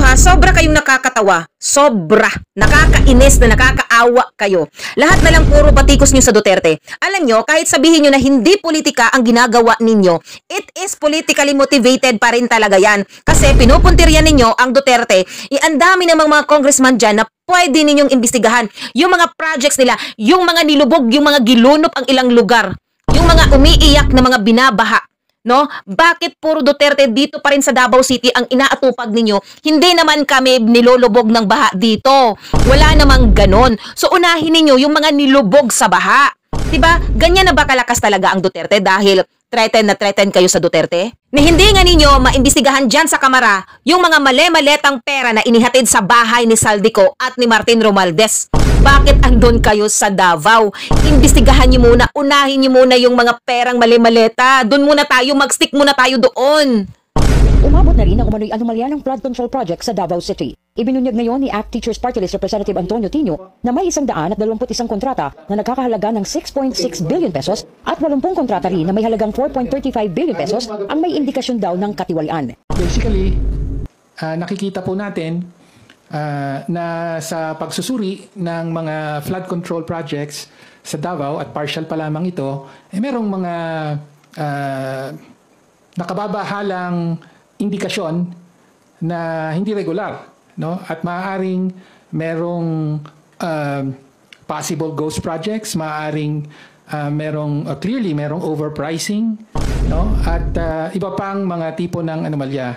ha, sobra kayong nakakatawa. Sobra. Nakakainis na nakakaawa kayo. Lahat na lang puro batikos nyo sa Duterte. Alam nyo, kahit sabihin nyo na hindi politika ang ginagawa ninyo, it is politically motivated pa rin talaga yan. Kasi pinupuntiryan ninyo ang Duterte. Ang dami namang mga congressman dyan na pwede ninyong imbestigahan. Yung mga projects nila, yung mga nilubog, yung mga gilunop ang ilang lugar, yung mga umiiyak na mga binabaha. No? Bakit puro Duterte dito pa rin sa Davao City ang inaatupag ninyo? Hindi naman kami nilolobog ng baha dito. Wala namang ganon. So unahin ninyo yung mga nilubog sa baha. Diba? Ganyan na ba kalakas talaga ang Duterte dahil threaten kayo sa Duterte? Na hindi nga ninyo maimbestigahan dyan sa Kamara yung mga mali-maletang pera na inihatid sa bahay ni Saldico at ni Martin Romualdez. Bakit andun kayo sa Davao? Imbestigahan nyo muna, unahin nyo muna yung mga perang mali-maleta. Doon muna tayo, mag-stick muna tayo doon. Umabot na rin ang umano'y anomalya ng flood control project sa Davao City. Ibinunyag ngayon ni ACT Teachers Party List Representative Antonio Tino na may 121 kontrata na nagkakahalaga ng 6.6 billion pesos at 80 kontrata rin na may halagang 4.35 billion pesos ang may indikasyon daw ng katiwalian. Basically, nakikita po natin na sa pagsusuri ng mga flood control projects sa Davao at partial pa lamang ito, merong mga nakababahalang indikasyon na hindi regular, no? At maaaring merong possible ghost projects, maaaring clearly merong overpricing, no? At iba pang mga tipo ng anomalya.